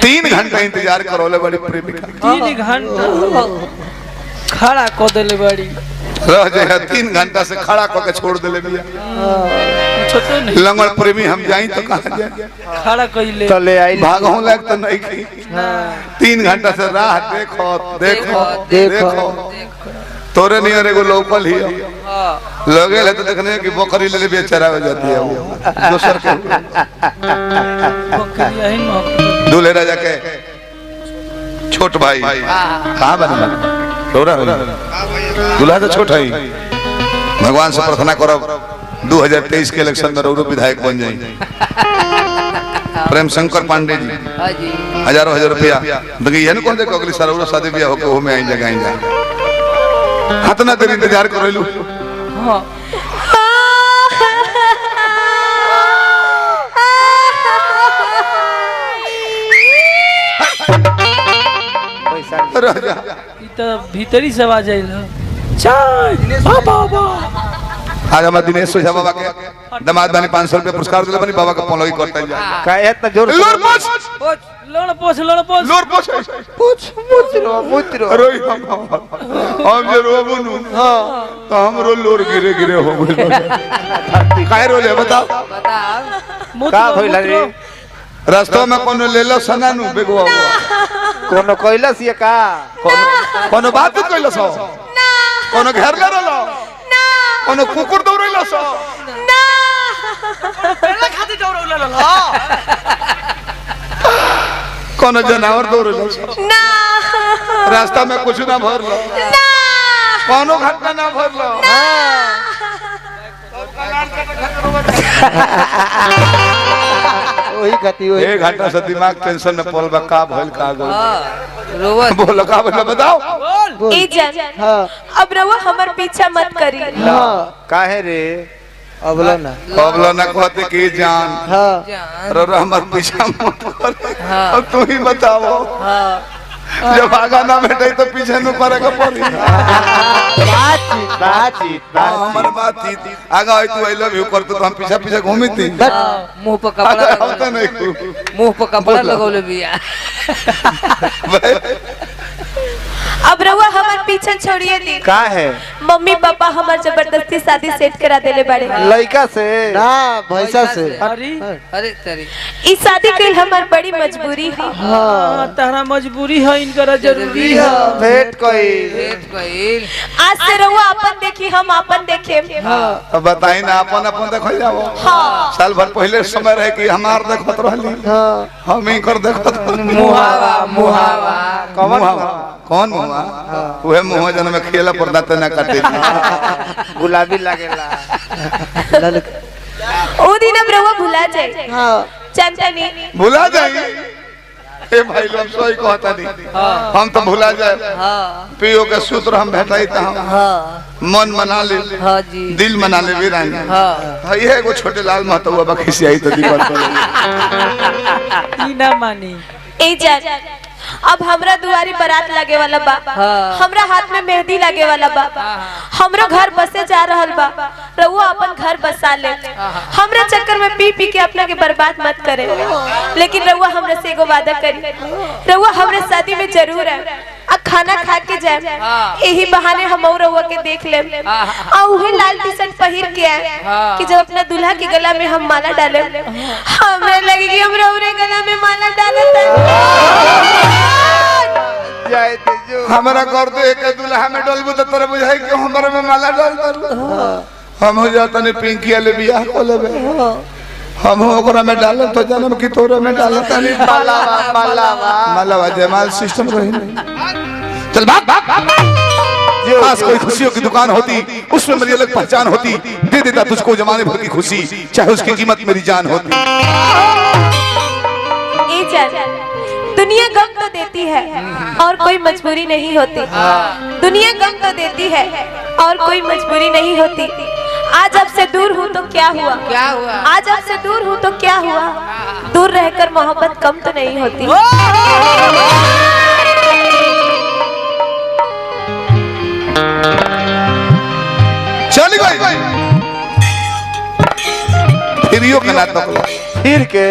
3 घंटा इंतजार करोले बड़ी प्रेमिका 3 घंटा खड़ा को देले बड़ी रह जाए 3 घंटा से खड़ा को के छोड़ देले बिया छोटो नहीं लंगड़ प्रेमी हम जाई तो कहां जाए खड़ा कइले तो ले आई भागहू लाग तो नहीं की 3 घंटा से राह देखो देखो देखो तोरे नहीं एगो लोकल ही लगे ले तो देखने की बकरी ले बेचारा हो जाती है वो दूसर के बकरी है न दूल्हे राजा के छोट भाई कहां बने तोरा दूल्हा तो छोटा ही भगवान से प्रार्थना करब 2023 के इलेक्शन में रौरो विधायक बन जाए प्रेम शंकर पांडे जी हजारों हजार रुपया देखिए न कौन देखो अगली साल रौरो शादी ब्याह होके वो में आई जगह आई जाए कितना देर इंतजार करेलू हां राजा ई त भीतरी से आवाज आइल चाय बाबा आज हमारे दिनेश सोझा बाबा के दामाद बानी 500 रुपया पुरस्कार दिले बानी बाबा का पौलगी करता जा काहे इतना जोर से लोर पोछ लोड़ पोछ लोड़ पोछ लोर पोछ पूछ रो रोई हम जे रोबनु हां तो हमरो लोर गिरे गिरे हो गइल काहे रोले बताओ का भइला रे रास्ता में कोनो लेलो सनानु बेगवा कोनो कइलस ये का कोनो बात कइलस ना कोनो घर ले रहलो ना कोनो कुकुर दौड़ैलस ना पहले खाती दौड़ौला ल कोनो जानवर दौड़ैलस ना रास्ता में कुछ ना भरलो ना कोनो घटना ना भरलो वही गति वही 1 घंटा से दिमाग टेंशन में पड़ल बा का भइल का गइल बोलो का बोलो बताओ ए जान हां अब रवा हमर पीछा मत करी हां काहे रे अबला ना कहते कि जान हां रो हमर पीछा मत कर अब तू ही बताओ जब आगा ना बैठे तो पीछे न करे के पड़ी बातचीत हमर बातचीत आगा होय तू आई लव यू करत तो हम पीछे पीछे घूमी थी मुंह पर कपड़ा होता नहीं मुंह पर कपड़ा लगौले बिया अब रवा हमर पीछा छोड़िए दी का है मम्मी पापा हमर जबरदस्ती शादी सेट करा देले बड़े लड़का से ना भैसा से अरे अरे तेरी ई शादी कइल हमर बड़ी मजबूरी है हां तारा मजबूरी है इनकर जरूरी है भेंट कोई भेंट कइल आज से रवा अपन देखी हम अपन देखे अब बताई ना अपन अपन देखल जाओ हां साल भर पहले समय रहे कि हमार देखत रहली हम ही कर देखत मुहावा मुहावा कौन मुहावा उहे मुहावा जन में खेला पर दांत ना काटे गुलाबी लागेला ओ दिन अब रवा भुला जाए हां जानता नहीं भुला जाई ए भाई लोग सही कहता नहीं हम तो भुला जाए पियो के सूत्र हम भेटाई त हम मन मना ले हां जी दिल मना ले वीरानी हां ये एगो छोटे लाल महतो बाबा खिसी आई तो दिक्कत हो ई ना मानी ए जान अब हमरा दुआरी बारात लागे वाला बा हमरा हाथ में मेहंदी लागे वाला बा हमरो घर बसे जा रहल बा रउआ अपन घर बसा ले हमरा चक्कर में पी पी के अपना के बर्बाद मत करे लेकिन रउआ हमरा से एगो वादा करी रउआ हमरे शादी में जरूर है आ खाना खा के जाए यही बहाने हम और रउआ के देख ले आ उहे लाल टी-शर्ट पहिर के आए कि जब अपना दूल्हा के गला में हम माला डाले हमरा लगे कि हम रउरे गला में माला डालत जाए ते जो हमरा कर दे एक दूल्हा में डलबो त तोरे बुझाई कि हमरा में माला डाल दर हम हो जाता ने पिंकी ले बियाह को लेबे हम ओकरा में डाल तो जन्म की तोरे में डाल तनी मालावा जमाल सिस्टम रही नहीं चल भाग पास कोई खुशियों की दुकान होती उसमें मेरी अलग पहचान होती दे देता तुझको जमाने भर की खुशी चाहे उसकी कीमत मेरी जान होती ए जान दुनिया गम तो देती है और कोई मजबूरी नहीं होती दुनिया गम तो देती है और कोई मजबूरी नहीं होती आज आपसे दूर हूँ तो क्या हुआ आज आपसे दूर हूँ तो क्या हुआ दूर रहकर मोहब्बत कम तो नहीं होती चली गई फिर यो के नाटक फिर के